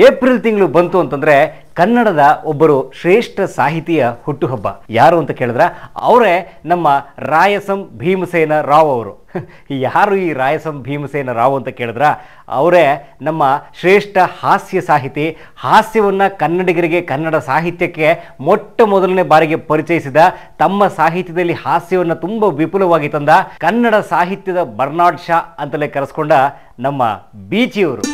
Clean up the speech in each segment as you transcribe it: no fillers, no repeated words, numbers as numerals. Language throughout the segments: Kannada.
ಏಪ್ರಿಲ್ ತಿಂಗಳು ಬಂತು ಅಂತಂದ್ರೆ ಕನ್ನಡದ ಒಬ್ಬರು ಶ್ರೇಷ್ಠ ಸಾಹಿತಿಯ ಹುಟ್ಟುಹಬ್ಬ. ಯಾರು ಅಂತ ಕೇಳಿದ್ರ ಅವರೇ ನಮ್ಮ ರಾಯಸಂ ಭೀಮಸೇನ ರಾವ್ ಅವರು. ಯಾರು ಈ ರಾಯಸಂ ಭೀಮಸೇನ ರಾವ್ ಅಂತ ಕೇಳಿದ್ರ ಅವರೇ ನಮ್ಮ ಶ್ರೇಷ್ಠ ಹಾಸ್ಯ ಸಾಹಿತಿ. ಹಾಸ್ಯವನ್ನ ಕನ್ನಡಿಗರಿಗೆ, ಕನ್ನಡ ಸಾಹಿತ್ಯಕ್ಕೆ ಮೊಟ್ಟ ಮೊದಲನೇ ಬಾರಿಗೆ ಪರಿಚಯಿಸಿದ, ತಮ್ಮ ಸಾಹಿತ್ಯದಲ್ಲಿ ಹಾಸ್ಯವನ್ನ ತುಂಬಾ ವಿಪುಲವಾಗಿ ತಂದ, ಕನ್ನಡ ಸಾಹಿತ್ಯದ ಬರ್ನಾಡ್ ಶಾ ಅಂತಲೇ ಕರೆಸ್ಕೊಂಡ ನಮ್ಮ ಬೀಚಿಯವರು.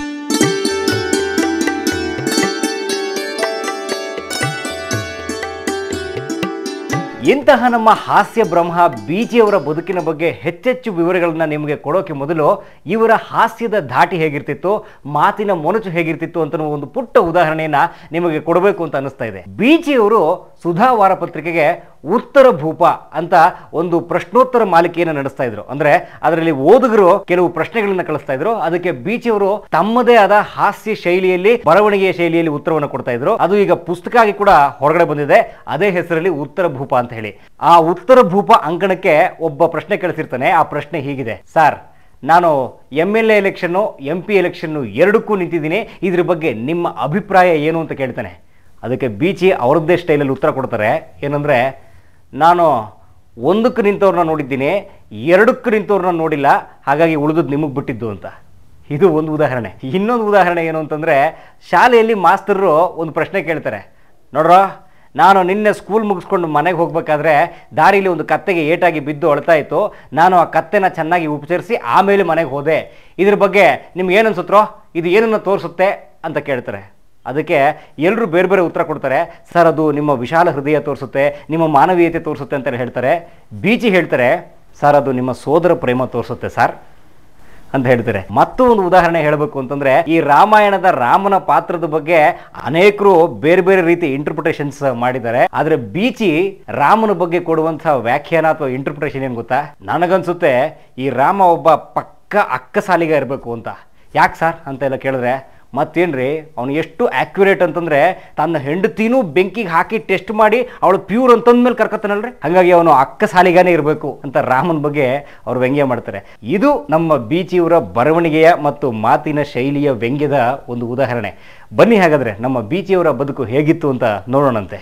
ಇಂತಹ ನಮ್ಮ ಹಾಸ್ಯ ಬ್ರಹ್ಮ ಬೀಚಿಯವರ ಬದುಕಿನ ಬಗ್ಗೆ ಹೆಚ್ಚೆಚ್ಚು ವಿವರಗಳನ್ನ ನಿಮಗೆ ಕೊಡೋಕೆ ಮೊದಲು ಇವರ ಹಾಸ್ಯದ ಧಾಟಿ ಹೇಗಿರ್ತಿತ್ತು, ಮಾತಿನ ಮೊನಚು ಹೇಗಿರ್ತಿತ್ತು ಅಂತ ಒಂದು ಪುಟ್ಟ ಉದಾಹರಣೆಯನ್ನ ನಿಮಗೆ ಕೊಡಬೇಕು ಅಂತ ಅನಿಸ್ತಾ ಇದೆ. ಬೀಚಿಯವರು ಸುಧಾ ವಾರಪತ್ರಿಕೆಗೆ ಉತ್ತರ ಭೂಪ ಅಂತ ಒಂದು ಪ್ರಶ್ನೋತ್ತರ ಮಾಲಿಕೆಯನ್ನು ನಡೆಸ್ತಾ ಇದ್ರು. ಅಂದ್ರೆ ಅದರಲ್ಲಿ ಓದುಗರು ಕೆಲವು ಪ್ರಶ್ನೆಗಳನ್ನ ಕಳಿಸ್ತಾ ಇದ್ರು. ಅದಕ್ಕೆ ಬೀಚಿಯವರು ತಮ್ಮದೇ ಆದ ಹಾಸ್ಯ ಶೈಲಿಯಲ್ಲಿ, ಬರವಣಿಗೆಯ ಶೈಲಿಯಲ್ಲಿ ಉತ್ತರವನ್ನು ಕೊಡ್ತಾ ಇದ್ರು. ಅದು ಈಗ ಪುಸ್ತಕ ಆಗಿ ಕೂಡ ಹೊರಗಡೆ ಬಂದಿದೆ. ಅದೇ ಹೆಸರಲ್ಲಿ ಉತ್ತರ ಭೂಪ ಅಂತ ಹೇಳಿ. ಆ ಉತ್ತರ ಭೂಪ ಅಂಕಣಕ್ಕೆ ಒಬ್ಬ ಪ್ರಶ್ನೆ ಕಳಿಸಿರ್ತಾನೆ. ಆ ಪ್ರಶ್ನೆ ಹೀಗಿದೆ: ಸರ್, ನಾನು MLA ಎಲೆಕ್ಷನ್ನು MP ಎಲೆಕ್ಷನ್ನು ಎರಡಕ್ಕೂ ನಿಂತಿದ್ದೀನಿ, ಇದ್ರ ಬಗ್ಗೆ ನಿಮ್ಮ ಅಭಿಪ್ರಾಯ ಏನು ಅಂತ ಕೇಳ್ತಾನೆ. ಅದಕ್ಕೆ ಬೀಚಿ ಅವ್ರದ್ದೇ ಸ್ಟೈಲಲ್ಲಿ ಉತ್ತರ ಕೊಡ್ತಾರೆ. ಏನಂದ್ರೆ, ನಾನು ಒಂದಕ್ಕೆ ನಿಂತವ್ರನ್ನ ನೋಡಿದ್ದೀನಿ, ಎರಡಕ್ಕೆ ನಿಂತವ್ರನ್ನ ನೋಡಿಲ್ಲ, ಹಾಗಾಗಿ ಉಳಿದದ್ದು ನಿಮಗೆ ಬಿಟ್ಟಿದ್ದು ಅಂತ. ಇದು ಒಂದು ಉದಾಹರಣೆ. ಇನ್ನೊಂದು ಉದಾಹರಣೆ ಏನು ಅಂತಂದ್ರೆ, ಶಾಲೆಯಲ್ಲಿ ಮಾಸ್ತರರು ಒಂದು ಪ್ರಶ್ನೆ ಕೇಳ್ತಾರೆ. ನೋಡ್ರ, ನಾನು ನಿನ್ನೆ ಸ್ಕೂಲ್ ಮುಗಿಸ್ಕೊಂಡು ಮನೆಗೆ ಹೋಗ್ಬೇಕಾದ್ರೆ ದಾರಿಲಿ ಒಂದು ಕತ್ತೆಗೆ ಏಟಾಗಿ ಬಿದ್ದು ಅಳ್ತಾ ಇತ್ತು. ನಾನು ಆ ಕತ್ತೆನ ಚೆನ್ನಾಗಿ ಉಪಚರಿಸಿ ಆಮೇಲೆ ಮನೆಗೆ ಹೋದೆ. ಇದ್ರ ಬಗ್ಗೆ ನಿಮ್ಗೆ ಏನು ಅನ್ಸುತ್ತೋ, ಇದು ಏನನ್ನ ತೋರಿಸುತ್ತೆ ಅಂತ ಕೇಳ್ತಾರೆ. ಅದಕ್ಕೆ ಎಲ್ಲರೂ ಬೇರೆ ಬೇರೆ ಉತ್ತರ ಕೊಡ್ತಾರೆ. ಸರ್, ಅದು ನಿಮ್ಮ ವಿಶಾಲ ಹೃದಯ ತೋರಿಸುತ್ತೆ, ನಿಮ್ಮ ಮಾನವೀಯತೆ ತೋರಿಸುತ್ತೆ ಅಂತ ಹೇಳ್ತಾರೆ. ಬೀಚಿ ಹೇಳ್ತಾರೆ, ಸರ್, ಅದು ನಿಮ್ಮ ಸೋದರ ಪ್ರೇಮ ತೋರಿಸುತ್ತೆ ಸರ್ ಅಂತ ಹೇಳ್ತಾರೆ. ಮತ್ತೊಂದು ಉದಾಹರಣೆ ಹೇಳಬೇಕು ಅಂತಂದ್ರೆ, ಈ ರಾಮಾಯಣದ ರಾಮನ ಪಾತ್ರದ ಬಗ್ಗೆ ಅನೇಕರು ಬೇರೆ ಬೇರೆ ರೀತಿ ಇಂಟರ್ಪ್ರಿಟೇಷನ್ಸ್ ಮಾಡಿದ್ದಾರೆ. ಆದ್ರೆ ಬೀಚಿ ರಾಮನ ಬಗ್ಗೆ ಕೊಡುವಂತಹ ವ್ಯಾಖ್ಯಾನ ಅಥವಾ ಇಂಟರ್ಪ್ರಿಟೇಷನ್ ಏನ್ ಗೊತ್ತಾ? ನನಗನ್ಸುತ್ತೆ ಈ ರಾಮ ಒಬ್ಬ ಪಕ್ಕ ಅಕ್ಕಸಾಲಿಗ ಇರಬೇಕು ಅಂತ. ಯಾಕೆ ಸರ್ ಅಂತ ಎಲ್ಲ ಕೇಳಿದ್ರೆ, ಮತ್ತೇನ್ರಿ, ಅವನು ಎಷ್ಟು ಆಕ್ಯುರೇಟ್ ಅಂತಂದ್ರೆ ತನ್ನ ಹೆಂಡತಿನೂ ಬೆಂಕಿಗೆ ಹಾಕಿ ಟೆಸ್ಟ್ ಮಾಡಿ ಅವಳು ಪ್ಯೂರ್ ಅಂತಂದ್ಮೇಲೆ ಕರ್ಕತ್ತಾನಲ್ರಿ, ಹಾಗಾಗಿ ಅವನು ಅಕ್ಕಸಾಲಿಗಾನೇ ಇರಬೇಕು ಅಂತ ರಾಮನ ಬಗ್ಗೆ ಅವ್ರು ವ್ಯಂಗ್ಯ ಮಾಡ್ತಾರೆ. ಇದು ನಮ್ಮ ಬೀಚಿಯವರ ಬರವಣಿಗೆಯ ಮತ್ತು ಮಾತಿನ ಶೈಲಿಯ ವ್ಯಂಗ್ಯದ ಒಂದು ಉದಾಹರಣೆ. ಬನ್ನಿ ಹಾಗಾದ್ರೆ ನಮ್ಮ ಬೀಚಿಯವರ ಬದುಕು ಹೇಗಿತ್ತು ಅಂತ ನೋಡೋಣಂತೆ.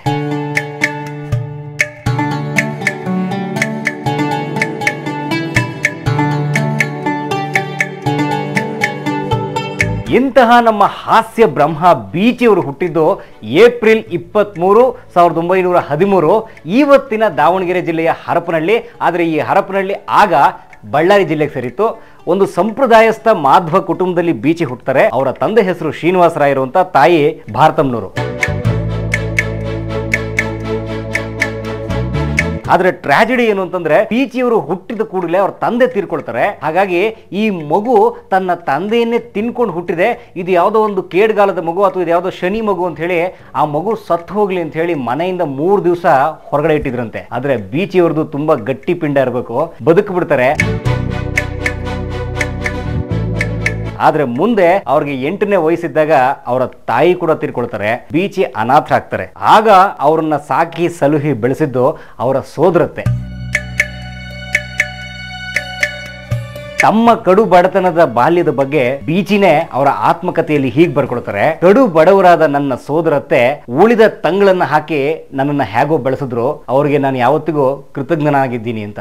ಇಂತಹ ನಮ್ಮ ಹಾಸ್ಯ ಬ್ರಹ್ಮ ಬೀಚಿಯವರು ಹುಟ್ಟಿದ್ದು ಏಪ್ರಿಲ್ 23, 1913 ಇವತ್ತಿನ ದಾವಣಗೆರೆ ಜಿಲ್ಲೆಯ ಹರಪನಹಳ್ಳಿ. ಆದರೆ ಈ ಹರಪನಹಳ್ಳಿ ಆಗ ಬಳ್ಳಾರಿ ಜಿಲ್ಲೆಗೆ ಸೇರಿತ್ತು. ಒಂದು ಸಂಪ್ರದಾಯಸ್ಥ ಮಾಧ್ವ ಕುಟುಂಬದಲ್ಲಿ ಬೀಚಿ ಹುಟ್ಟುತ್ತಾರೆ. ಅವರ ತಂದೆ ಹೆಸರು ಶ್ರೀನಿವಾಸ ರಾಯರು ಅಂತ, ತಾಯಿ ಭಾರತಮ್ಮನವರು. ಆದ್ರೆ ಟ್ರಾಜಿಡಿ ಏನು ಅಂತಂದ್ರೆ, ಬೀಚಿಯವರು ಹುಟ್ಟಿದ ಕೂಡಲೇ ಅವ್ರ ತಂದೆ ತೀರ್ಕೊಳ್ತಾರೆ. ಹಾಗಾಗಿ ಈ ಮಗು ತನ್ನ ತಂದೆಯನ್ನೇ ತಿನ್ಕೊಂಡು ಹುಟ್ಟಿದೆ, ಇದು ಯಾವುದೋ ಒಂದು ಕೇಡ್ಗಾಲದ ಮಗು ಅಥವಾ ಇದು ಯಾವುದೋ ಶನಿ ಮಗು ಅಂತ ಹೇಳಿ ಆ ಮಗು ಸತ್ತು ಹೋಗ್ಲಿ ಅಂತ ಹೇಳಿ ಮನೆಯಿಂದ 3 ದಿವಸ ಹೊರಗಡೆ ಇಟ್ಟಿದ್ರಂತೆ. ಆದ್ರೆ ಬೀಚಿಯವ್ರದ್ದು ತುಂಬಾ ಗಟ್ಟಿ ಪಿಂಡ ಇರಬೇಕು, ಬದುಕು ಬಿಡ್ತಾರೆ. ಆದ್ರೆ ಮುಂದೆ ಅವ್ರಿಗೆ 8ನೇ ವಯಸ್ಸಿದ್ದಾಗ ಅವರ ತಾಯಿ ಕೂಡ ತೀರ್ಕೊಳ್ತಾರೆ. ಬೀಚಿ ಅನಾಥರಾಗ್ತಾರೆ. ಆಗ ಅವ್ರನ್ನ ಸಾಕಿ ಸಲುಹಿ ಬೆಳೆಸಿದ್ದು ಅವರ ಸೋದರತ್ತೆ. ತಮ್ಮ ಕಡು ಬಡತನದ ಬಾಲ್ಯದ ಬಗ್ಗೆ ಬೀಚಿನೇ ಅವರ ಆತ್ಮಕಥೆಯಲ್ಲಿ ಹೀಗೆ ಬರ್ಕೊಳ್ತಾರೆ: ಕಡು ಬಡವರಾದ ನನ್ನ ಸೋದರತ್ತೆ ಉಳಿದ ತಂಗಳನ್ನ ಹಾಕಿ ನನ್ನನ್ನ ಹೇಗೋ ಬೆಳೆಸಿದ್ರು, ಅವ್ರಿಗೆ ನಾನು ಯಾವತ್ತಿಗೂ ಕೃತಜ್ಞನಾಗಿದ್ದೀನಿ ಅಂತ.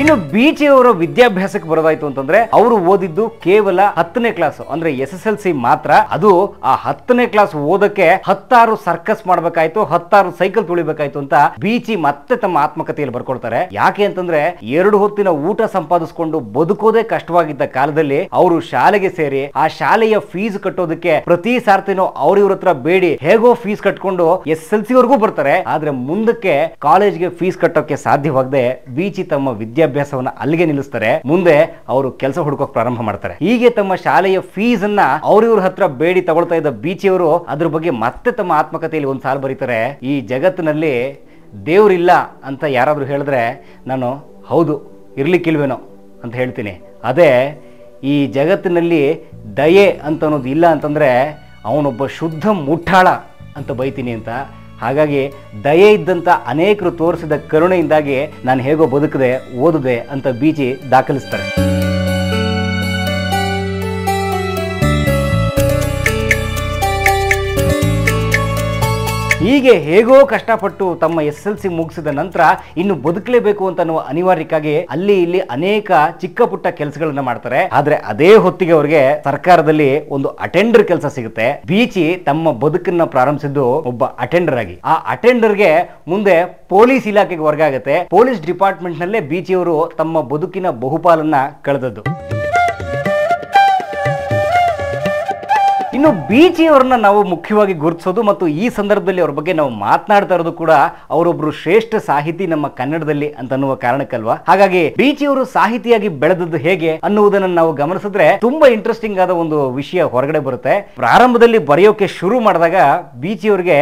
ಇನ್ನು ಬೀಚಿಯವರ ವಿದ್ಯಾಭ್ಯಾಸಕ್ಕೆ ಬರೋದಾಯ್ತು ಅಂತಂದ್ರೆ, ಅವರು ಓದಿದ್ದು ಕೇವಲ 10ನೇ ಕ್ಲಾಸ್ ಅಂದ್ರೆ SSLC ಮಾತ್ರ. ಅದು ಆ 10ನೇ ಕ್ಲಾಸ್ ಓದಕ್ಕೆ 16 ಸರ್ಕಸ್ ಮಾಡ್ಬೇಕಾಯ್ತು, 16 ಸೈಕಲ್ ತುಳಿಬೇಕಾಯ್ತು ಅಂತ ಬೀಚಿ ಮತ್ತೆ ತಮ್ಮ ಆತ್ಮಕಥೆಯಲ್ಲಿ ಬರ್ಕೊಳ್ತಾರೆ. ಯಾಕೆ ಅಂತಂದ್ರೆ, 2 ಹೊತ್ತಿನ ಊಟ ಸಂಪಾದಿಸಿಕೊಂಡು ಬದುಕೋದೇ ಕಷ್ಟವಾಗಿದ್ದ ಕಾಲದಲ್ಲಿ ಅವರು ಶಾಲೆಗೆ ಸೇರಿ ಆ ಶಾಲೆಯ ಫೀಸ್ ಕಟ್ಟೋದಕ್ಕೆ ಪ್ರತಿ ಸಾರ್ತಿನೂ ಅವ್ರಿವ್ರ ಹತ್ರ ಬೇಡಿ ಹೇಗೋ ಫೀಸ್ ಕಟ್ಕೊಂಡು SSLC ವರೆಗೂ ಬರ್ತಾರೆ. ಆದ್ರೆ ಮುಂದಕ್ಕೆ ಕಾಲೇಜ್ಗೆ ಫೀಸ್ ಕಟ್ಟೋಕೆ ಸಾಧ್ಯವಾಗದೆ ಬೀಚಿ ತಮ್ಮ ವಿದ್ಯಾಭ್ಯಾಸವನ್ನ ಅಲ್ಲಿಗೆ ನಿಲ್ಲಿಸ್ತಾರೆ. ಮುಂದೆ ಅವರು ಕೆಲಸ ಹುಡುಕೋಕ್ ಪ್ರಾರಂಭ ಮಾಡ್ತಾರೆ. ಹೀಗೆ ತಮ್ಮ ಶಾಲೆಯ ಫೀಸ್ ಅನ್ನ ಅವ್ರಿವ್ರ ಹತ್ರ ಬೇಡಿ ತಗೊಳ್ತಾ ಇದ್ದ ಬೀಚಿಯವರು ಅದ್ರ ಬಗ್ಗೆ ಮತ್ತೆ ತಮ್ಮ ಆತ್ಮಕಥೆಯಲ್ಲಿ ಒಂದು ಸಾಲು ಬರೀತಾರೆ: ಈ ಜಗತ್ತಿನಲ್ಲಿ ದೇವ್ರಿಲ್ಲ ಅಂತ ಯಾರಾದ್ರೂ ಹೇಳಿದ್ರೆ ನಾನು ಹೌದು, ಇರ್ಲಿಕ್ಕಿಲ್ವೇನೋ ಅಂತ ಹೇಳ್ತೀನಿ. ಅದೇ ಈ ಜಗತ್ತಿನಲ್ಲಿ ದಯೆ ಅಂತ ಅನ್ನೋದು ಇಲ್ಲ ಅಂತಂದ್ರೆ ಅವನೊಬ್ಬ ಶುದ್ಧ ಮುಠಾಳ ಅಂತ ಬೈತೀನಿ ಅಂತ. ಹಾಗಾಗಿ ದಯೆ ಇದ್ದಂಥ ಅನೇಕರು ತೋರಿಸಿದ ಕರುಣೆಯಿಂದಾಗಿ ನಾನು ಹೇಗೋ ಬದುಕದೆ, ಓದಿದೆ ಅಂತ ಬೀಚಿ ದಾಖಲಿಸ್ತಾರೆ. ಹೀಗೆ ಹೇಗೋ ಕಷ್ಟಪಟ್ಟು ತಮ್ಮ SSLC ಮುಗಿಸಿದ ನಂತರ ಇನ್ನು ಬದುಕಲೇಬೇಕು ಅಂತ ಅನ್ನುವ ಅನಿವಾರ್ಯಕ್ಕಾಗಿ ಅಲ್ಲಿ ಇಲ್ಲಿ ಅನೇಕ ಚಿಕ್ಕ ಪುಟ್ಟ ಕೆಲಸಗಳನ್ನ ಮಾಡ್ತಾರೆ. ಆದ್ರೆ ಅದೇ ಹೊತ್ತಿಗೆ ಅವರಿಗೆ ಸರ್ಕಾರದಲ್ಲಿ ಒಂದು ಅಟೆಂಡರ್ ಕೆಲಸ ಸಿಗುತ್ತೆ. ಬೀಚಿ ತಮ್ಮ ಬದುಕನ್ನ ಪ್ರಾರಂಭಿಸಿದ್ದು ಒಬ್ಬ ಅಟೆಂಡರ್ ಆಗಿ. ಆ ಅಟೆಂಡರ್ಗೆ ಮುಂದೆ ಪೊಲೀಸ್ ಇಲಾಖೆಗೆ ವರ್ಗ ಆಗುತ್ತೆ. ಪೊಲೀಸ್ ಡಿಪಾರ್ಟ್ಮೆಂಟ್ ನಲ್ಲೇ ಬೀಚಿಯವರು ತಮ್ಮ ಬದುಕಿನ ಬಹುಪಾಲನ್ನ ಕಳೆದದ್ದು. ಇನ್ನು ಬೀಚಿಯವರನ್ನ ನಾವು ಮುಖ್ಯವಾಗಿ ಗುರುತಿಸೋದು ಮತ್ತು ಈ ಸಂದರ್ಭದಲ್ಲಿ ಅವ್ರ ಬಗ್ಗೆ ನಾವು ಮಾತನಾಡ್ತಾ ಇರೋದು ಕೂಡ ಅವರೊಬ್ರು ಶ್ರೇಷ್ಠ ಸಾಹಿತಿ ನಮ್ಮ ಕನ್ನಡದಲ್ಲಿ ಅಂತ ಅನ್ನುವ ಕಾರಣಕ್ಕಲ್ವಾ. ಹಾಗಾಗಿ ಬೀಚಿಯವರು ಸಾಹಿತಿಯಾಗಿ ಬೆಳೆದದ್ದು ಹೇಗೆ ಅನ್ನುವುದನ್ನು ನಾವು ಗಮನಿಸಿದ್ರೆ ತುಂಬಾ ಇಂಟ್ರೆಸ್ಟಿಂಗ್ ಆದ ಒಂದು ವಿಷಯ ಹೊರಗಡೆ ಬರುತ್ತೆ. ಪ್ರಾರಂಭದಲ್ಲಿ ಬರೆಯೋಕೆ ಶುರು ಮಾಡಿದಾಗ ಬೀಚಿಯವರಿಗೆ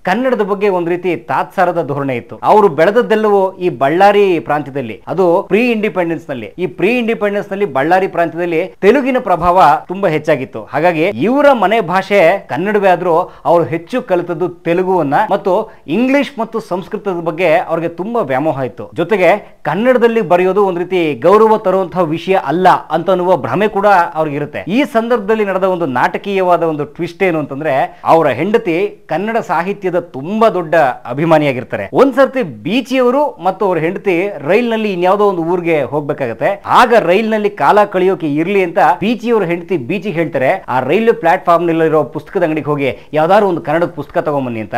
ಕನ್ನಡದ ಬಗ್ಗೆ ಒಂದು ರೀತಿ ತಾತ್ಸಾರದ ಧೋರಣೆ ಇತ್ತು. ಅವರು ಬೆಳೆದದ್ದೆಲ್ಲವೂ ಈ ಬಳ್ಳಾರಿ ಪ್ರಾಂತ್ಯದಲ್ಲಿ, ಅದು ಪ್ರೀ ಇಂಡಿಪೆಂಡೆನ್ಸ್ ನಲ್ಲಿ. ಈ ಪ್ರೀ ಇಂಡಿಪೆಂಡೆನ್ಸ್ ನಲ್ಲಿ ಬಳ್ಳಾರಿ ಪ್ರಾಂತ್ಯದಲ್ಲಿ ತೆಲುಗಿನ ಪ್ರಭಾವ ತುಂಬಾ ಹೆಚ್ಚಾಗಿತ್ತು. ಹಾಗಾಗಿ ಇವರ ಮನೆ ಭಾಷೆ ಕನ್ನಡವೇ ಆದ್ರೂ ಅವರು ಹೆಚ್ಚು ಕಲಿತದ್ದು ತೆಲುಗುವನ್ನ ಮತ್ತು ಇಂಗ್ಲಿಷ್ ಮತ್ತು ಸಂಸ್ಕೃತದ ಬಗ್ಗೆ ಅವ್ರಿಗೆ ತುಂಬಾ ವ್ಯಾಮೋಹ ಇತ್ತು. ಜೊತೆಗೆ ಕನ್ನಡದಲ್ಲಿ ಬರೆಯೋದು ಒಂದು ರೀತಿ ಗೌರವ ತರುವಂತಹ ವಿಷಯ ಅಲ್ಲ ಅಂತ ಅನ್ನುವ ಭ್ರಮೆ ಕೂಡ ಅವ್ರಿಗೆ ಇರುತ್ತೆ. ಈ ಸಂದರ್ಭದಲ್ಲಿ ನಡೆದ ಒಂದು ನಾಟಕೀಯವಾದ ಒಂದು ಟ್ವಿಸ್ಟ್ ಏನು ಅಂತಂದ್ರೆ, ಅವರ ಹೆಂಡತಿ ಕನ್ನಡ ಸಾಹಿತ್ಯದ ತುಂಬಾ ದೊಡ್ಡ ಅಭಿಮಾನಿಯಾಗಿರ್ತಾರೆ. ಒಂದ್ಸರ್ತಿ ಬೀಚಿಯವರು ಮತ್ತು ಅವ್ರ ಹೆಂಡತಿ ರೈಲ್ ನಲ್ಲಿ ಇನ್ಯಾವುದೋ ಒಂದು ಊರಿಗೆ ಹೋಗ್ಬೇಕಾಗತ್ತೆ. ಆಗ ರೈಲ್ ನಲ್ಲಿ ಕಾಲ ಕಳಿಯೋಕೆ ಇರ್ಲಿ ಅಂತ ಬೀಚಿಯವ್ರ ಹೆಂಡತಿ ಬೀಚಿಗೆ ಹೇಳ್ತಾರೆ, ಆ ರೈಲ್ವೆ ಪ್ಲಾಟ್ಫಾರ್ಮ್ ನಲ್ಲಿರೋ ಪುಸ್ತಕದ ಅಂಗಡಿಗೆ ಹೋಗಿ ಯಾವ್ದಾದ್ರು ಒಂದು ಕನ್ನಡದ ಪುಸ್ತಕ ತಗೊಂಬನ್ನಿ ಅಂತ.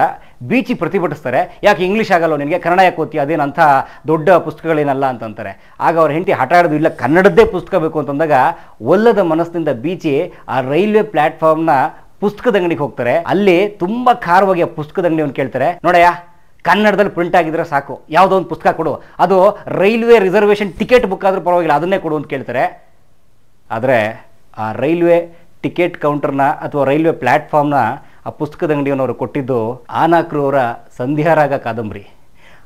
ಬೀಚಿ ಪ್ರತಿಭಟಿಸ್ತಾರೆ, ಯಾಕೆ ಇಂಗ್ಲಿಷ್ ಆಗಲ್ಲ ನಿನಗೆ, ಕನ್ನಡ ಯಾಕೆ ಓದ್ತೀಯ, ಅದೇನಂತ ದೊಡ್ಡ ಪುಸ್ತಕಗಳೇನಲ್ಲ ಅಂತಂತಾರೆ. ಆಗ ಅವ್ರ ಹೆಂಡತಿ ಹಠ ಹಿಡಿದು ಇಲ್ಲ ಕನ್ನಡದ್ದೇ ಪುಸ್ತಕ ಬೇಕು ಅಂತಂದಾಗ ಒಲ್ಲದ ಮನಸ್ಸಿನಿಂದ ಬೀಚಿ ಆ ರೈಲ್ವೆ ಪ್ಲಾಟ್ಫಾರ್ಮ್ ನ ಪುಸ್ತಕದ ಅಂಗಡಿಗೆ ಹೋಗ್ತಾರೆ. ಅಲ್ಲಿ ತುಂಬಾ ಖಾರವಾಗಿ ಆ ಪುಸ್ತಕದ ಅಂಗಡಿಯನ್ನು ಕೇಳ್ತಾರೆ, ನೋಡಯ್ಯ ಕನ್ನಡದಲ್ಲಿ ಪ್ರಿಂಟ್ ಆಗಿದ್ರೆ ಸಾಕು, ಯಾವುದೋ ಒಂದು ಪುಸ್ತಕ ಕೊಡು, ಅದು ರೈಲ್ವೆ ರಿಸರ್ವೇಶನ್ ಟಿಕೆಟ್ ಬುಕ್ ಆದ್ರೂ ಪರವಾಗಿಲ್ಲ, ಅದನ್ನೇ ಕೊಡು ಅಂತ ಕೇಳ್ತಾರೆ. ಆದರೆ ಆ ರೈಲ್ವೆ ಟಿಕೆಟ್ ಕೌಂಟರ್ನ ಅಥವಾ ರೈಲ್ವೆ ಪ್ಲಾಟ್ಫಾರ್ಮ್ನ ಆ ಪುಸ್ತಕದ ಅಂಗಡಿಯನ್ನು ಅವರು ಕೊಟ್ಟಿದ್ದು ಆನಾಕ್ರು ಅವರ ಸಂಧ್ಯಾರಾಗ ಕಾದಂಬರಿ.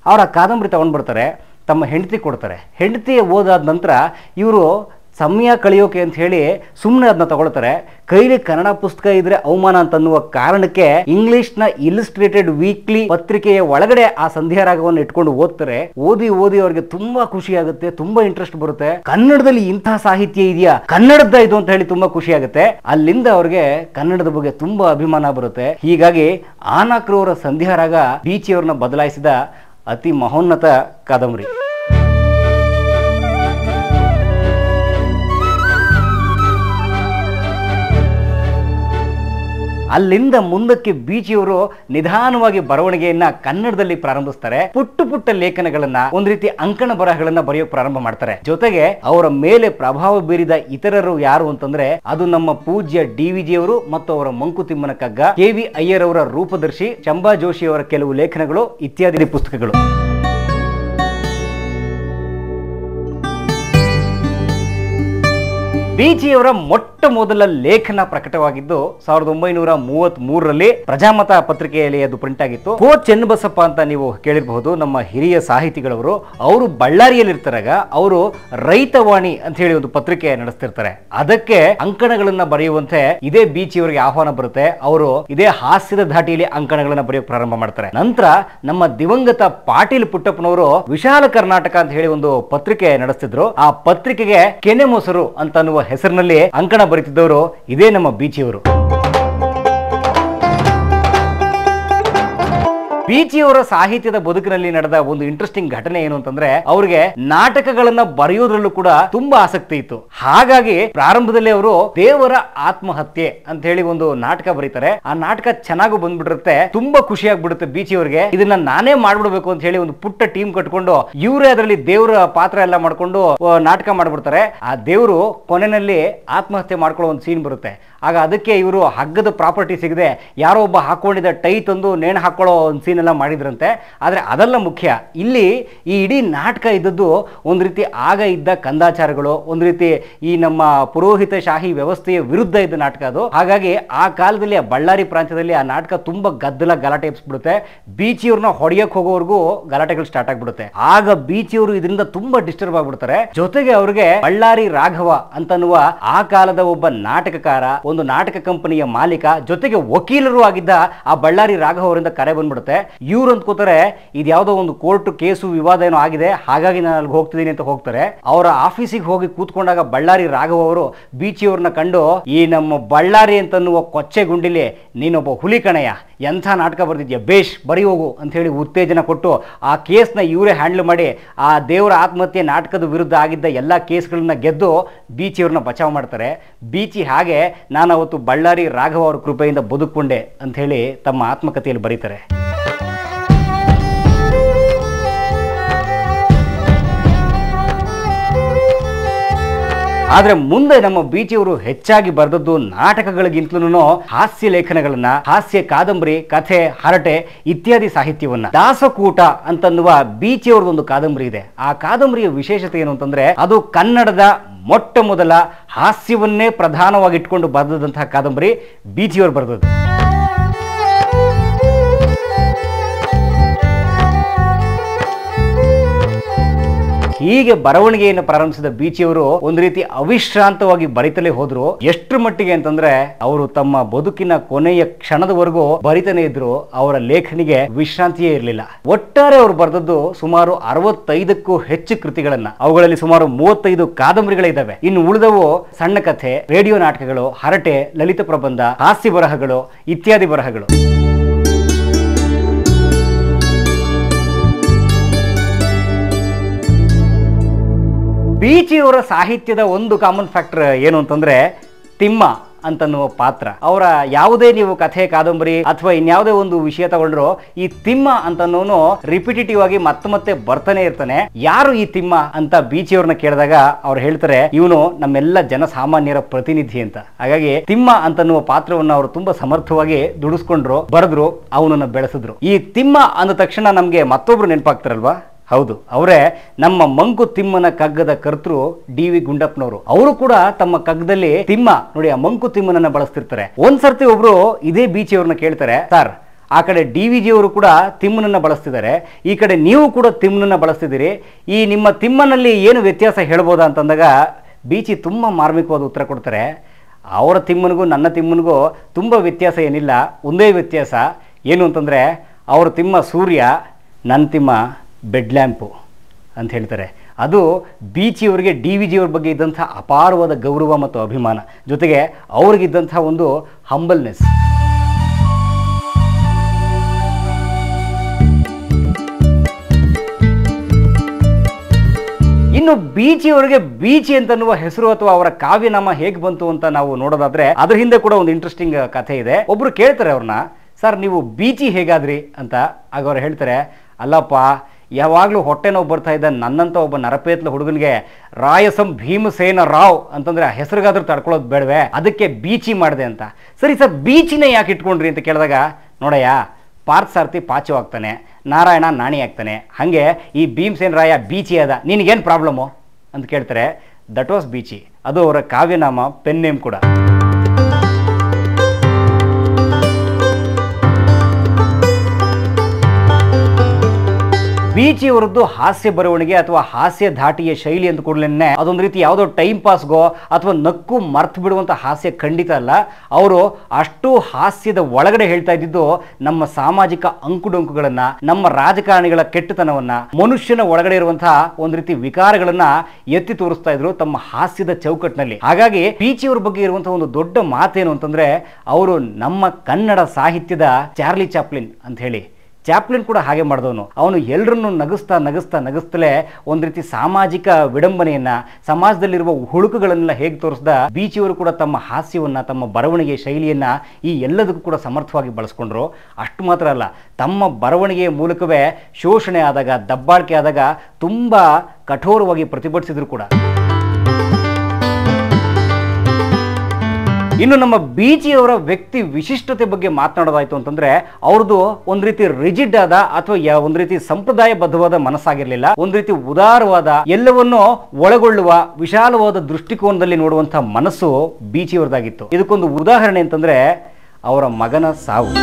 ಅವರ ಕಾದಂಬರಿ ತಗೊಂಡ್ಬರ್ತಾರೆ, ತಮ್ಮ ಹೆಂಡತಿ ಕೊಡ್ತಾರೆ. ಹೆಂಡತಿ ಓದಾದ ನಂತರ ಇವರು ಸಮಯ ಕಳೆಯೋಕೆ ಅಂತ ಹೇಳಿ ಸುಮ್ಮನೆ ಅದನ್ನ ತಗೊಳ್ತಾರೆ. ಕೈಲಿ ಕನ್ನಡ ಪುಸ್ತಕ ಇದ್ರೆ ಅವಮಾನ ಅಂತನ್ನುವ ಕಾರಣಕ್ಕೆ ಇಂಗ್ಲಿಷ್ನ ಇಲಿಸ್ಟ್ರೇಟೆಡ್ ವೀಕ್ಲಿ ಪತ್ರಿಕೆಯ ಒಳಗಡೆ ಆ ಸಂಧ್ಯಾರಾಗವನ್ನು ಇಟ್ಕೊಂಡು ಓದ್ತಾರೆ. ಓದಿ ಅವ್ರಿಗೆ ತುಂಬಾ ಖುಷಿ ಆಗುತ್ತೆ, ತುಂಬಾ ಇಂಟ್ರೆಸ್ಟ್ ಬರುತ್ತೆ. ಕನ್ನಡದಲ್ಲಿ ಇಂತಹ ಸಾಹಿತ್ಯ ಇದೆಯಾ, ಕನ್ನಡದ ಇದು ಅಂತ ಹೇಳಿ ತುಂಬಾ ಖುಷಿ ಆಗುತ್ತೆ. ಅಲ್ಲಿಂದ ಅವ್ರಿಗೆ ಕನ್ನಡದ ಬಗ್ಗೆ ತುಂಬಾ ಅಭಿಮಾನ ಬರುತ್ತೆ. ಹೀಗಾಗಿ ಆನಾಕ್ರು ಅವರ ಸಂಧ್ಯಾರಾಗ ಬೀಚಿಯವ್ರನ್ನ ಬದಲಾಯಿಸಿದ ಅತಿ ಮಹೋನ್ನತ ಕಾದಂಬರಿ. ಅಲ್ಲಿಂದ ಮುಂದಕ್ಕೆ ಬೀಚಿಯವರು ನಿಧಾನವಾಗಿ ಬರವಣಿಗೆಯನ್ನ ಕನ್ನಡದಲ್ಲಿ ಪ್ರಾರಂಭಿಸ್ತಾರೆ. ಪುಟ್ಟ ಪುಟ್ಟ ಲೇಖನಗಳನ್ನ, ಒಂದು ರೀತಿ ಅಂಕಣ ಬರಹಗಳನ್ನ ಬರೆಯೋಕೆ ಪ್ರಾರಂಭ ಮಾಡ್ತಾರೆ. ಜೊತೆಗೆ ಅವರ ಮೇಲೆ ಪ್ರಭಾವ ಬೀರಿದ ಇತರರು ಯಾರು ಅಂತಂದ್ರೆ ಅದು ನಮ್ಮ ಪೂಜ್ಯ DVG ಅವರು ಮತ್ತು ಅವರ ಮಂಕುತಿಮ್ಮನ ಕಗ್ಗ, KV ಅಯ್ಯರ್ ಅವರ ರೂಪದರ್ಶಿ, ಚಂಬಾ ಜೋಶಿ ಅವರ ಕೆಲವು ಲೇಖನಗಳು ಇತ್ಯಾದಿ ಪುಸ್ತಕಗಳು. ಬೀಚಿಯವರ ಮೊಟ್ಟ ಮೊದಲ ಲೇಖನ ಪ್ರಕಟವಾಗಿದ್ದು 1933ರಲ್ಲಿ ಪ್ರಜಾಮತ ಪತ್ರಿಕೆಯಲ್ಲಿ ಅದು ಪ್ರಿಂಟ್ ಆಗಿತ್ತು. ಕೋ ಚೆನ್ನಬಸಪ್ಪ ಅಂತ ನೀವು ಕೇಳಿರಬಹುದು, ನಮ್ಮ ಹಿರಿಯ ಸಾಹಿತಿಗಳವರು. ಅವರು ಬಳ್ಳಾರಿಯಲ್ಲಿ ಇರ್ತಾರಾಗ ಅವರು ರೈತವಾಣಿ ಅಂತ ಹೇಳಿ ಒಂದು ಪತ್ರಿಕೆ ನಡೆಸ್ತಿರ್ತಾರೆ. ಅದಕ್ಕೆ ಅಂಕಣಗಳನ್ನ ಬರೆಯುವಂತೆ ಇದೇ ಬೀಚಿಯವರಿಗೆ ಆಹ್ವಾನ ಬರುತ್ತೆ. ಅವರು ಇದೇ ಹಾಸ್ಯದ ಧಾಟಿಯಲ್ಲಿ ಅಂಕಣಗಳನ್ನ ಬರೆಯೋಕೆ ಪ್ರಾರಂಭ ಮಾಡ್ತಾರೆ. ನಂತರ ನಮ್ಮ ದಿವಂಗತ ಪಾಟೀಲ್ ಪುಟ್ಟಪ್ಪನವರು ವಿಶಾಲ ಕರ್ನಾಟಕ ಅಂತ ಹೇಳಿ ಒಂದು ಪತ್ರಿಕೆ ನಡೆಸ್ತಿದ್ರು. ಆ ಪತ್ರಿಕೆಗೆ ಕೆನೆ ಮೊಸರು ಅಂತ ಅನ್ನುವ ಹೆಸರಿನಲ್ಲಿ ಅಂಕಣ ಬರೀತಿದ್ದವರು ಇದೇ ನಮ್ಮ ಬೀಚಿಯವರು. ಬೀಚಿಯವರ ಸಾಹಿತ್ಯದ ಬದುಕಿನಲ್ಲಿ ನಡೆದ ಒಂದು ಇಂಟ್ರೆಸ್ಟಿಂಗ್ ಘಟನೆ ಏನು ಅಂತಂದ್ರೆ, ಅವರಿಗೆ ನಾಟಕಗಳನ್ನ ಬರೆಯೋದ್ರಲ್ಲೂ ಕೂಡ ತುಂಬಾ ಆಸಕ್ತಿ ಇತ್ತು. ಹಾಗಾಗಿ ಪ್ರಾರಂಭದಲ್ಲಿ ಅವರು ದೇವರ ಆತ್ಮಹತ್ಯೆ ಅಂತ ಹೇಳಿ ಒಂದು ನಾಟಕ ಬರೀತಾರೆ. ಆ ನಾಟಕ ಚೆನ್ನಾಗೂ ಬಂದ್ಬಿಟ್ಟಿರುತ್ತೆ, ತುಂಬಾ ಖುಷಿ ಆಗ್ಬಿಡುತ್ತೆ ಬೀಚಿಯವರಿಗೆ. ಇದನ್ನ ನಾನೇ ಮಾಡ್ಬಿಡ್ಬೇಕು ಅಂತ ಹೇಳಿ ಒಂದು ಪುಟ್ಟ ಟೀಮ್ ಕಟ್ಕೊಂಡು ಇವರೇ ಅದರಲ್ಲಿ ದೇವರ ಪಾತ್ರ ಎಲ್ಲ ಮಾಡ್ಕೊಂಡು ನಾಟಕ ಮಾಡ್ಬಿಡ್ತಾರೆ. ಆ ದೇವರು ಕೊನೆಯಲ್ಲಿ ಆತ್ಮಹತ್ಯೆ ಮಾಡ್ಕೊಳ್ಳೋ ಒಂದು ಸೀನ್ ಬರುತ್ತೆ. ಆಗ ಅದಕ್ಕೆ ಇವರು ಹಗ್ಗದ ಪ್ರಾಪರ್ಟಿ ಸಿಗದೆ ಯಾರೋ ಒಬ್ಬ ಹಾಕೊಂಡಿದ್ದ ಟೈ ತಂದು ನೇಣು ಹಾಕೊಳ್ಳೋ ಒಂದು ಸೀನ್ ಎಲ್ಲ ಮಾಡಿದ್ರಂತೆ. ಆದರೆ ಅದೆಲ್ಲ ಮುಖ್ಯ. ಇಲ್ಲಿ ಈ ಇಡೀ ನಾಟಕ ಇದ್ದದ್ದು ಒಂದು ರೀತಿ ಆಗ ಇದ್ದ ಕಂದಾಚಾರಗಳು, ಒಂದು ರೀತಿ ಈ ನಮ್ಮ ಪುರೋಹಿತ ಶಾಹಿ ವ್ಯವಸ್ಥೆಯ ವಿರುದ್ಧ ಇದ್ದ ನಾಟಕ ಅದು. ಹಾಗಾಗಿ ಆ ಕಾಲದಲ್ಲಿ ಆ ಬಳ್ಳಾರಿ ಪ್ರಾಂತ್ಯದಲ್ಲಿ ಆ ನಾಟಕ ತುಂಬಾ ಗದ್ದಲ ಗಲಾಟೆ ಎಬ್ಸ್ಬಿಡುತ್ತೆ. ಬೀಚಿಯವ್ರನ್ನ ಹೊಡೆಯಕ್ಕೆ ಹೋಗೋವರೆಗೂ ಗಲಾಟೆಗಳು ಸ್ಟಾರ್ಟ್ ಆಗ್ಬಿಡುತ್ತೆ. ಆಗ ಬೀಚಿಯವರು ಇದರಿಂದ ತುಂಬಾ ಡಿಸ್ಟರ್ಬ್ ಆಗ್ಬಿಡ್ತಾರೆ. ಜೊತೆಗೆ ಅವ್ರಿಗೆ ಬಳ್ಳಾರಿ ರಾಘವ ಅಂತನ್ನುವ ಆ ಕಾಲದ ಒಬ್ಬ ನಾಟಕಕಾರ, ಒಂದು ನಾಟಕ ಕಂಪನಿಯ ಮಾಲೀಕ, ಜೊತೆಗೆ ವಕೀಲರು ಆಗಿದ್ದ ಆ ಬಳ್ಳಾರಿ ರಾಘವ ಅವರಿಂದ ಕರೆ ಬಂದ್ಬಿಡುತ್ತೆ. ಇವ್ರು ಅಂದ್ಕೋತಾರೆ ಇದ್ಯಾವುದೋ ಒಂದು ಕೋರ್ಟ್ ಕೇಸು ವಿವಾದ ಏನೋ ಆಗಿದೆ, ಹಾಗಾಗಿ ನಾನು ಅಲ್ಲಿಗೆ ಹೋಗ್ತಿದ್ದೀನಿ ಅಂತ ಹೋಗ್ತಾರೆ. ಅವರ ಆಫೀಸಿಗೆ ಹೋಗಿ ಕೂತ್ಕೊಂಡಾಗ ಬಳ್ಳಾರಿ ರಾಘವ್ ಅವರು ಬೀಚಿಯವ್ರನ್ನ ಕಂಡು, ಈ ನಮ್ಮ ಬಳ್ಳಾರಿ ಅಂತನ್ನುವ ಕೊಚ್ಚೆ ಗುಂಡಿಲಿ ನೀನೊಬ್ಬ ಹುಲಿ ಕಣಯ್ಯ, ಎಂಥ ನಾಟಕ ಬರ್ದಿದ್ಯಾ, ಬೇಷ್ ಬರಿ ಹೋಗು ಅಂತ ಹೇಳಿ ಉತ್ತೇಜನ ಕೊಟ್ಟು ಆ ಕೇಸ್ನ ಇವರೇ ಹ್ಯಾಂಡಲ್ ಮಾಡಿ ಆ ದೇವರ ಆತ್ಮಹತ್ಯೆ ನಾಟಕದ ವಿರುದ್ಧ ಆಗಿದ್ದ ಎಲ್ಲ ಕೇಸ್ಗಳನ್ನ ಗೆದ್ದು ಬೀಚಿಯವ್ರನ್ನ ಬಚಾವ್ ಮಾಡ್ತಾರೆ. ಬೀಚಿ ಹಾಗೆ ನಾನು ಅವತ್ತು ಬಳ್ಳಾರಿ ರಾಘವ್ ಅವ್ರ ಕೃಪೆಯಿಂದ ಬದುಕೊಂಡೆ ಅಂತ ಹೇಳಿ ತಮ್ಮ ಆತ್ಮಕಥೆಯಲ್ಲಿ ಬರೀತಾರೆ. ಆದ್ರೆ ಮುಂದೆ ನಮ್ಮ ಬೀಚಿಯವರು ಹೆಚ್ಚಾಗಿ ಬರೆದದ್ದು ನಾಟಕಗಳಿಗಿಂತಲೂ ಹಾಸ್ಯ ಲೇಖನಗಳನ್ನ, ಹಾಸ್ಯ ಕಾದಂಬರಿ, ಕಥೆ, ಹರಟೆ ಇತ್ಯಾದಿ ಸಾಹಿತ್ಯವನ್ನ. ದಾಸಕೂಟ ಅಂತನ್ನುವ ಬೀಚಿಯವರದೊಂದು ಕಾದಂಬರಿ ಇದೆ. ಆ ಕಾದಂಬರಿಯ ವಿಶೇಷತೆ ಏನು ಅಂತಂದ್ರೆ, ಅದು ಕನ್ನಡದ ಮೊಟ್ಟ ಮೊದಲ ಹಾಸ್ಯವನ್ನೇ ಪ್ರಧಾನವಾಗಿಟ್ಕೊಂಡು ಬರೆದಂತಹ ಕಾದಂಬರಿ ಬೀಚಿಯವರು ಬರೆದದ್ದು. ಹೀಗೆ ಬರವಣಿಗೆಯನ್ನು ಪ್ರಾರಂಭಿಸಿದ ಬೀಚಿಯವರು ಒಂದು ರೀತಿ ಅವಿಶ್ರಾಂತವಾಗಿ ಬರಿತಲೇ ಹೋದ್ರು. ಎಷ್ಟರ ಮಟ್ಟಿಗೆ ಅಂತಂದ್ರೆ ಅವರು ತಮ್ಮ ಬದುಕಿನ ಕೊನೆಯ ಕ್ಷಣದವರೆಗೂ ಬರಿತಾನೆ ಇದ್ರು. ಅವರ ಲೇಖನಿಗೆ ವಿಶ್ರಾಂತಿಯೇ ಇರಲಿಲ್ಲ. ಒಟ್ಟಾರೆ ಅವರು ಬರೆದದ್ದು ಸುಮಾರು 65ಕ್ಕೂ ಹೆಚ್ಚು ಕೃತಿಗಳನ್ನ. ಅವುಗಳಲ್ಲಿ ಸುಮಾರು 35 ಕಾದಂಬರಿಗಳಿದ್ದಾವೆ. ಇನ್ನು ಉಳಿದವು ಸಣ್ಣ ಕಥೆ, ರೇಡಿಯೋ ನಾಟಕಗಳು, ಹರಟೆ, ಲಲಿತ ಪ್ರಬಂಧ, ಹಾಸ್ಯ ಬರಹಗಳು ಇತ್ಯಾದಿ ಬರಹಗಳು. ಬೀಚಿಯವರ ಸಾಹಿತ್ಯದ ಒಂದು ಕಾಮನ್ ಫ್ಯಾಕ್ಟರ್ ಏನು ಅಂತಂದ್ರೆ ತಿಮ್ಮ ಅಂತನ್ನುವ ಪಾತ್ರ. ಅವರ ಯಾವುದೇ ನೀವು ಕಥೆ, ಕಾದಂಬರಿ ಅಥವಾ ಇನ್ಯಾವುದೇ ಒಂದು ವಿಷಯ ತಗೊಂಡ್ರು ಈ ತಿಮ್ಮ ಅಂತನೋನು ರಿಪಿಟೇಟಿವ್ ಆಗಿ ಮತ್ತೆ ಬರ್ತಾನೆ ಇರ್ತಾನೆ. ಯಾರು ಈ ತಿಮ್ಮ ಅಂತ ಬೀಚಿಯವ್ರನ್ನ ಕೇಳಿದಾಗ ಅವ್ರು ಹೇಳ್ತಾರೆ, ಇವನು ನಮ್ಮೆಲ್ಲ ಜನಸಾಮಾನ್ಯರ ಪ್ರತಿನಿಧಿ ಅಂತ. ಹಾಗಾಗಿ ತಿಮ್ಮ ಅಂತನ್ನುವ ಪಾತ್ರವನ್ನು ಅವರು ತುಂಬಾ ಸಮರ್ಥವಾಗಿ ದುಡಿಸ್ಕೊಂಡ್ರು, ಬರೆದ್ರು, ಅವನನ್ನ ಬೆಳೆಸಿದ್ರು. ಈ ತಿಮ್ಮ ಅಂದ ತಕ್ಷಣ ನಮ್ಗೆ ಮತ್ತೊಬ್ರು ನೆನಪಾಗ್ತಾರಲ್ವಾ? ಹೌದು, ಅವರೇ ನಮ್ಮ ಮಂಕು ತಿಮ್ಮನ ಕಗ್ಗದ ಕರ್ತೃ ಡಿ.ವಿ. ಗುಂಡಪ್ಪನವರು. ಅವರು ಕೂಡ ತಮ್ಮ ಕಗ್ಗದಲ್ಲಿ ತಿಮ್ಮ ನೋಡಿ, ಆ ಮಂಕು ತಿಮ್ಮನನ್ನ ಬಳಸ್ತಿರ್ತಾರೆ. ಒಂದ್ಸರ್ತಿ ಒಬ್ರು ಇದೇ ಬೀಚಿಯವ್ರನ್ನ ಕೇಳ್ತಾರೆ, ಸರ್ ಆ ಕಡೆ ಡಿ.ವಿ.ಜಿ ಅವರು ಕೂಡ ತಿಮ್ಮನನ್ನ ಬಳಸ್ತಿದ್ದಾರೆ, ಈ ಕಡೆ ನೀವು ಕೂಡ ತಿಮ್ಮನನ್ನ ಬಳಸ್ತಿದ್ದೀರಿ, ಈ ನಿಮ್ಮ ತಿಮ್ಮನಲ್ಲಿ ಏನು ವ್ಯತ್ಯಾಸ ಹೇಳ್ಬೋದಾ ಅಂತಂದಾಗ ಬೀಚಿ ತುಂಬ ಮಾರ್ಮಿಕವಾದ ಉತ್ತರ ಕೊಡ್ತಾರೆ. ಅವರ ತಿಮ್ಮನಿಗೂ ನನ್ನ ತಿಮ್ಮನಿಗೂ ತುಂಬ ವ್ಯತ್ಯಾಸ ಏನಿಲ್ಲ, ಒಂದೇ ವ್ಯತ್ಯಾಸ ಏನು ಅಂತಂದರೆ ಅವ್ರ ತಿಮ್ಮ ಸೂರ್ಯ, ನನ್ನ ತಿಮ್ಮ ಬೆಡ್ ಲ್ಯಾಂಪು ಅಂತ ಹೇಳ್ತಾರೆ. ಅದು ಬೀಚಿಯವರಿಗೆ ಡಿ.ವಿ.ಜಿಯವ್ರ ಬಗ್ಗೆ ಇದ್ದಂಥ ಅಪಾರವಾದ ಗೌರವ ಮತ್ತು ಅಭಿಮಾನ, ಜೊತೆಗೆ ಅವ್ರಿಗಿದ್ದಂಥ ಒಂದು ಹಂಬಲ್ನೆಸ್. ಇನ್ನು ಬೀಚಿಯವರಿಗೆ ಬೀಚಿ ಅಂತನ್ನುವ ಹೆಸರು ಅಥವಾ ಅವರ ಕಾವ್ಯನಾಮ ಹೇಗೆ ಬಂತು ಅಂತ ನಾವು ನೋಡೋದಾದ್ರೆ ಅದ್ರ ಹಿಂದೆ ಕೂಡ ಒಂದು ಇಂಟ್ರೆಸ್ಟಿಂಗ್ ಕಥೆ ಇದೆ. ಒಬ್ರು ಕೇಳ್ತಾರೆ ಅವ್ರನ್ನ, ಸರ್ ನೀವು ಬೀಚಿ ಹೇಗಾದ್ರಿ ಅಂತ. ಆಗ ಅವ್ರು ಹೇಳ್ತಾರೆ, ಅಲ್ಲಪ್ಪ ಯಾವಾಗಲೂ ಹೊಟ್ಟೆ ನೋವು ಬರ್ತಾ ಇದ್ದ ನನ್ನಂತ ಒಬ್ಬ ನರಪೇತ್ಲ ಹುಡುಗನಿಗೆ ರಾಯಸಂ ಭೀಮಸೇನ ರಾವ್ ಅಂತಂದ್ರೆ ಆ ಹೆಸರಿಗಾದ್ರೂ ತಡ್ಕೊಳ್ಳೋದು ಬೇಡವೆ, ಅದಕ್ಕೆ ಬೀಚಿ ಮಾಡಿದೆ ಅಂತ. ಸರಿ ಸರ್, ಬೀಚಿನೇ ಯಾಕೆ ಇಟ್ಕೊಂಡ್ರಿ ಅಂತ ಕೇಳಿದಾಗ, ನೋಡಯ್ಯ ಪಾರ್ಥ ಸಾರಥಿ ಪಾಚು ಆಗ್ತಾನೆ, ನಾರಾಯಣ ನಾಣಿ ಆಗ್ತಾನೆ, ಹಾಗೆ ಈ ಭೀಮಸೇನ ರಾಯ ಬೀಚಿ ಅದ, ನಿನಗೇನು ಪ್ರಾಬ್ಲಮ್ಮು ಅಂತ ಕೇಳ್ತಾರೆ. That was Beechi. ಅದು ಅವರ ಕಾವ್ಯನಾಮ, ಪೆನ್ ನೇಮ್ ಕೂಡ. ಬೀಚಿಯವರದ್ದು ಹಾಸ್ಯ ಬರವಣಿಗೆ ಅಥವಾ ಹಾಸ್ಯ ಧಾಟಿಯ ಶೈಲಿ ಅಂತ ಕೂಡಲೇ ಅದೊಂದು ರೀತಿ ಯಾವುದೋ ಟೈಮ್ ಪಾಸ್ಗೋ ಅಥವಾ ನಕ್ಕು ಮರ್ತು ಬಿಡುವಂಥ ಹಾಸ್ಯ ಖಂಡಿತ ಅಲ್ಲ. ಅವರು ಅಷ್ಟು ಹಾಸ್ಯದ ಒಳಗಡೆ ಹೇಳ್ತಾ ಇದ್ದಿದ್ದು ನಮ್ಮ ಸಾಮಾಜಿಕ ಅಂಕುಡೊಂಕುಗಳನ್ನ, ನಮ್ಮ ರಾಜಕಾರಣಿಗಳ ಕೆಟ್ಟತನವನ್ನ, ಮನುಷ್ಯನ ಒಳಗಡೆ ಇರುವಂತಹ ಒಂದು ರೀತಿ ವಿಕಾರಗಳನ್ನ ಎತ್ತಿ ತೋರಿಸ್ತಾ ಇದ್ರು ತಮ್ಮ ಹಾಸ್ಯದ ಚೌಕಟ್ಟಿನಲ್ಲಿ. ಹಾಗಾಗಿ ಬೀಚಿಯವರ ಬಗ್ಗೆ ಇರುವಂತಹ ಒಂದು ದೊಡ್ಡ ಮಾತೇನು ಅಂತಂದ್ರೆ, ಅವರು ನಮ್ಮ ಕನ್ನಡ ಸಾಹಿತ್ಯದ ಚಾರ್ಲಿ ಚಾಪ್ಲಿನ್ ಅಂತ ಹೇಳಿ. ಚಾಪ್ಲಿನ್ ಕೂಡ ಹಾಗೆ ಮಾಡಿದವನು. ಅವನು ಎಲ್ಲರನ್ನು ನಗಿಸ್ತಲೇ ಒಂದು ರೀತಿ ಸಾಮಾಜಿಕ ವಿಡಂಬನೆಯನ್ನ, ಸಮಾಜದಲ್ಲಿರುವ ಹುಳುಕುಗಳನ್ನೆಲ್ಲ ಹೇಗೆ ತೋರಿಸ್ದ, ಬೀಚಿಯವರು ಕೂಡ ತಮ್ಮ ಹಾಸ್ಯವನ್ನ, ತಮ್ಮ ಬರವಣಿಗೆ ಶೈಲಿಯನ್ನ ಈ ಎಲ್ಲದಕ್ಕೂ ಕೂಡ ಸಮರ್ಥವಾಗಿ ಬಳಸ್ಕೊಂಡ್ರು. ಅಷ್ಟು ಮಾತ್ರ ಅಲ್ಲ, ತಮ್ಮ ಬರವಣಿಗೆಯ ಮೂಲಕವೇ ಶೋಷಣೆ ಆದಾಗ, ದಬ್ಬಾಳಿಕೆ ಆದಾಗ ತುಂಬಾ ಕಠೋರವಾಗಿ ಪ್ರತಿಭಟಿಸಿದ್ರು ಕೂಡ. ಇನ್ನು ನಮ್ಮ ಬೀಚಿಯವರ ವ್ಯಕ್ತಿ ವಿಶಿಷ್ಟತೆ ಬಗ್ಗೆ ಮಾತನಾಡೋದಾಯ್ತು ಅಂತಂದ್ರೆ, ಅವ್ರದ್ದು ಒಂದು ರೀತಿ ರಿಜಿಡ್ ಆದ ಅಥವಾ ಒಂದು ರೀತಿ ಸಂಪ್ರದಾಯಬದ್ಧವಾದ ಮನಸ್ಸಾಗಿರ್ಲಿಲ್ಲ. ಒಂದು ರೀತಿ ಉದಾರವಾದ, ಎಲ್ಲವನ್ನೂ ಒಳಗೊಳ್ಳುವ ವಿಶಾಲವಾದ ದೃಷ್ಟಿಕೋನದಲ್ಲಿ ನೋಡುವಂತ ಮನಸ್ಸು ಬೀಚಿಯವರದಾಗಿತ್ತು. ಇದಕ್ಕೊಂದು ಉದಾಹರಣೆ ಅಂತಂದ್ರೆ ಅವರ ಮಗನ ಸಾವು.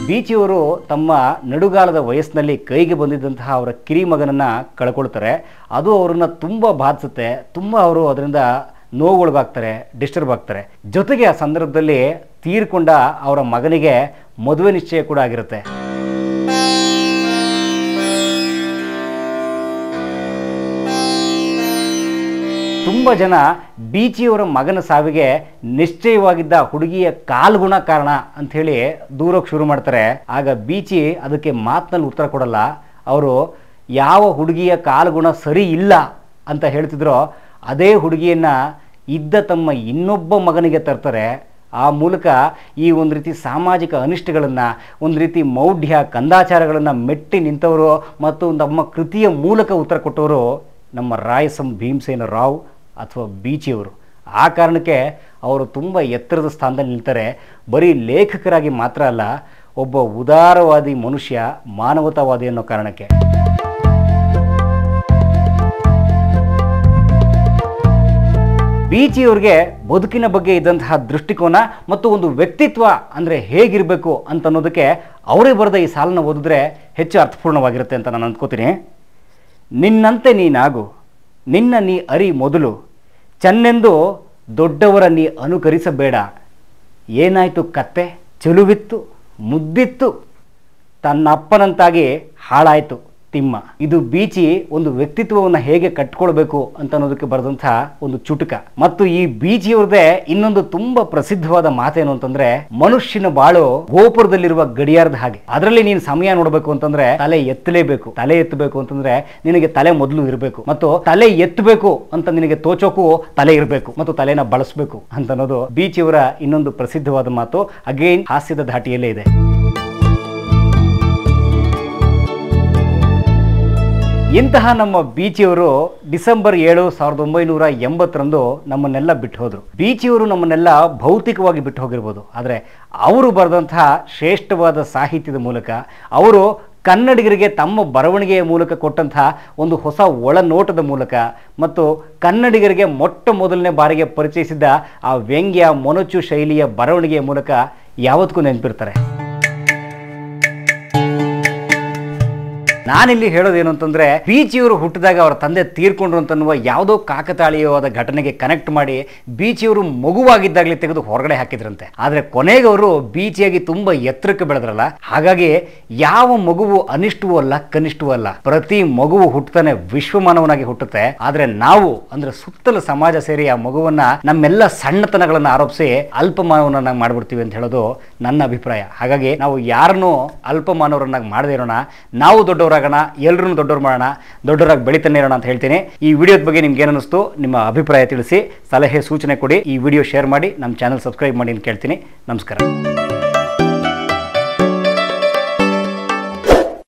ಬೀಚಿಯವರು ತಮ್ಮ ನಡುಗಾಲದ ವಯಸ್ಸಿನಲ್ಲಿ ಕೈಗೆ ಬಂದಿದ್ದಂತಹ ಅವರ ಕಿರಿ ಮಗನನ್ನ ಕಳ್ಕೊಳ್ತಾರೆ. ಅದು ಅವರನ್ನ ತುಂಬ ಬಾಧಿಸುತ್ತೆ, ತುಂಬ ಅವರು ಅದರಿಂದ ನೋವುಗೊಳಗಾಗ್ತಾರೆ, ಡಿಸ್ಟರ್ಬ್ ಆಗ್ತಾರೆ. ಜೊತೆಗೆ ಆ ಸಂದರ್ಭದಲ್ಲಿ ತೀರ್ಕೊಂಡ ಅವರ ಮಗನಿಗೆ ಮದುವೆ ನಿಶ್ಚಯ ಕೂಡ ಆಗಿರುತ್ತೆ. ತುಂಬ ಜನ ಬೀಚಿಯವರ ಮಗನ ಸಾವಿಗೆ ನಿಶ್ಚಯವಾಗಿದ್ದ ಹುಡುಗಿಯ ಕಾಲ್ಗುಣ ಕಾರಣ ಅಂಥೇಳಿ ದೂರೋಕ್ಕೆ ಶುರು ಮಾಡ್ತಾರೆ. ಆಗ ಬೀಚಿ ಅದಕ್ಕೆ ಮಾತಿನಲ್ಲಿ ಉತ್ತರ ಕೊಡಲ್ಲ. ಅವರು ಯಾವ ಹುಡುಗಿಯ ಕಾಲ್ಗುಣ ಸರಿ ಇಲ್ಲ ಅಂತ ಹೇಳ್ತಿದ್ರೋ ಅದೇ ಹುಡುಗಿಯನ್ನು ಇದ್ದ ತಮ್ಮ ಇನ್ನೊಬ್ಬ ಮಗನಿಗೆ ತರ್ತಾರೆ. ಆ ಮೂಲಕ ಈ ಒಂದು ರೀತಿ ಸಾಮಾಜಿಕ ಅನಿಷ್ಟಗಳನ್ನು, ಒಂದು ರೀತಿ ಮೌಢ್ಯ ಕಂದಾಚಾರಗಳನ್ನು ಮೆಟ್ಟಿ ನಿಂತವರು ಮತ್ತು ನಮ್ಮ ಕೃತಿಯ ಮೂಲಕ ಉತ್ತರ ಕೊಟ್ಟವರು ನಮ್ಮ ರಾಯಸಂ ಭೀಮಸೇನ ರಾವ್ ಅಥವಾ ಬೀಚಿಯವರು. ಆ ಕಾರಣಕ್ಕೆ ಅವರು ತುಂಬ ಎತ್ತರದ ಸ್ಥಾನದಲ್ಲಿ ನಿಲ್ತಾರೆ. ಬರೀ ಲೇಖಕರಾಗಿ ಮಾತ್ರ ಅಲ್ಲ, ಒಬ್ಬ ಉದಾರವಾದಿ ಮನುಷ್ಯ, ಮಾನವತಾವಾದಿ ಅನ್ನೋ ಕಾರಣಕ್ಕೆ. ಬೀಚಿಯವ್ರಿಗೆ ಬದುಕಿನ ಬಗ್ಗೆ ಇದ್ದಂತಹ ದೃಷ್ಟಿಕೋನ ಮತ್ತು ಒಂದು ವ್ಯಕ್ತಿತ್ವ ಅಂದರೆ ಹೇಗಿರಬೇಕು ಅಂತ ಅನ್ನೋದಕ್ಕೆ ಅವರೇ ಬರೆದ ಈ ಸಾಲನ್ನು ಓದಿದ್ರೆ ಹೆಚ್ಚು ಅರ್ಥಪೂರ್ಣವಾಗಿರುತ್ತೆ ಅಂತ ನಾನು ಅಂದ್ಕೋತೀನಿ. ನಿನ್ನಂತೆ ನೀನಾಗು, ನಿನ್ನ ನೀ ಅರಿ ಮೊದಲು, ಚೆನ್ನೆಂದು ದೊಡ್ಡವರ ನೀ ಅನುಕರಿಸಬೇಡ. ಏನಾಯಿತು ಕತ್ತೆ, ಚೆಲುವಿತ್ತು, ಮುದ್ದಿತ್ತು, ತನ್ನಪ್ಪನಂತಾಗಿ ಹಾಳಾಯಿತು ತಿಮ್ಮ. ಇದು ಬೀಚಿ ಒಂದು ವ್ಯಕ್ತಿತ್ವವನ್ನು ಹೇಗೆ ಕಟ್ಕೊಳ್ಬೇಕು ಅಂತ ಅನ್ನೋದಕ್ಕೆ ಬರೆದಂತಹ ಒಂದು ಚುಟುಕ. ಮತ್ತು ಈ ಬೀಚಿಯವ್ರದ್ದೇ ಇನ್ನೊಂದು ತುಂಬಾ ಪ್ರಸಿದ್ಧವಾದ ಮಾತೇನು ಅಂತಂದ್ರೆ, ಮನುಷ್ಯನ ಬಾಳು ಗೋಪುರದಲ್ಲಿರುವ ಗಡಿಯಾರದ ಹಾಗೆ. ಅದರಲ್ಲಿ ನೀನು ಸಮಯ ನೋಡಬೇಕು ಅಂತಂದ್ರೆ ತಲೆ ಎತ್ತಲೇಬೇಕು. ತಲೆ ಎತ್ತಬೇಕು ಅಂತಂದ್ರೆ ನಿನಗೆ ತಲೆ ಮೊದಲು ಇರಬೇಕು, ಮತ್ತು ತಲೆ ಎತ್ತಬೇಕು ಅಂತ ನಿನಗೆ ತೋಚೋಕು ತಲೆ ಇರಬೇಕು, ಮತ್ತು ತಲೆನ ಬಳಸಬೇಕು ಅಂತ ಅನ್ನೋದು ಬೀಚಿಯವರ ಇನ್ನೊಂದು ಪ್ರಸಿದ್ಧವಾದ ಮಾತು. ಅಗೇನ್ ಹಾಸ್ಯದ ಧಾಟಿಯಲ್ಲೇ ಇದೆ. ಇಂತಹ ನಮ್ಮ ಬೀಚಿಯವರು ಡಿಸೆಂಬರ್ 7, 1980 ನಮ್ಮನ್ನೆಲ್ಲ ಬಿಟ್ಟು ಹೋದರು. ಬೀಚಿಯವರು ನಮ್ಮನ್ನೆಲ್ಲ ಭೌತಿಕವಾಗಿ ಬಿಟ್ಟು ಹೋಗಿರ್ಬೋದು, ಆದರೆ ಅವರು ಬರೆದಂತಹ ಶ್ರೇಷ್ಠವಾದ ಸಾಹಿತ್ಯದ ಮೂಲಕ, ಅವರು ಕನ್ನಡಿಗರಿಗೆ ತಮ್ಮ ಬರವಣಿಗೆಯ ಮೂಲಕ ಕೊಟ್ಟಂತಹ ಒಂದು ಹೊಸ ಒಳನೋಟದ ಮೂಲಕ, ಮತ್ತು ಕನ್ನಡಿಗರಿಗೆ ಮೊಟ್ಟ ಮೊದಲನೇ ಬಾರಿಗೆ ಪರಿಚಯಿಸಿದ ಆ ವ್ಯಂಗ್ಯ ಮೊನಚು ಶೈಲಿಯ ಬರವಣಿಗೆಯ ಮೂಲಕ ಯಾವತ್ತೂ ನೆನಪಿರ್ತಾರೆ. ನಾನಿಲ್ಲಿ ಹೇಳೋದೇನು ಅಂತಂದ್ರೆ, ಬೀಚಿಯವರು ಹುಟ್ಟಿದಾಗ ಅವರ ತಂದೆ ತೀರ್ಕೊಂಡ್ರು ಅಂತನ್ನುವ ಯಾವುದೋ ಕಾಕತಾಳೀಯವಾದ ಘಟನೆಗೆ ಕನೆಕ್ಟ್ ಮಾಡಿ ಬೀಚಿಯವರು ಮಗುವಾಗಿದ್ದಾಗಲೇ ತೆಗೆದು ಹೊರಗಡೆ ಹಾಕಿದ್ರಂತೆ. ಆದರೆ ಕೊನೆಗೆ ಅವರು ಬೀಚಿಯಾಗಿ ತುಂಬಾ ಎತ್ತರಕ್ಕೆ ಬೆಳೆದ್ರಲ್ಲ. ಹಾಗಾಗಿ ಯಾವ ಮಗುವು ಅನಿಷ್ಟವೂ ಅಲ್ಲ, ಕನಿಷ್ಠವೂ ಅಲ್ಲ. ಪ್ರತಿ ಮಗುವು ಹುಟ್ಟುತ್ತಾನೆ ವಿಶ್ವಮಾನವನಾಗಿ ಹುಟ್ಟುತ್ತೆ. ಆದ್ರೆ ನಾವು ಅಂದ್ರೆ ಸುತ್ತಲ ಸಮಾಜ ಸೇರಿ ಆ ಮಗುವನ್ನ ನಮ್ಮೆಲ್ಲ ಸಣ್ಣತನಗಳನ್ನ ಆರೋಪಿಸಿ ಅಲ್ಪಮಾನವನನ್ನಾಗಿ ಮಾಡ್ಬಿಡ್ತೀವಿ ಅಂತ ಹೇಳೋದು ನನ್ನ ಅಭಿಪ್ರಾಯ. ಹಾಗಾಗಿ ನಾವು ಯಾರನ್ನೂ ಅಲ್ಪಮಾನವರನ್ನಾಗಿ ಮಾಡದೇ ಇರೋಣ, ನಾವು ದೊಡ್ಡವರಾಗೋಣ, ಎಲ್ಲರೂ ದೊಡ್ಡವ್ರು ಮಾಡೋಣ, ದೊಡ್ಡವರಾಗಿ ಬೆಳಿತಾನೆ ಇರೋಣ ಅಂತ ಹೇಳ್ತೀನಿ. ಈ ವಿಡಿಯೋದ ಬಗ್ಗೆ ನಿಮ್ಗೆ ಏನು ಅನಿಸ್ತು, ನಿಮ್ಮ ಅಭಿಪ್ರಾಯ ತಿಳಿಸಿ, ಸಲಹೆ ಸೂಚನೆ ಕೊಡಿ, ಈ ವಿಡಿಯೋ ಶೇರ್ ಮಾಡಿ, ನಮ್ಮ ಚಾನಲ್ ಸಬ್ಸ್ಕ್ರೈಬ್ ಮಾಡಿ ಅಂತ ಕೇಳ್ತೀನಿ. ನಮಸ್ಕಾರ.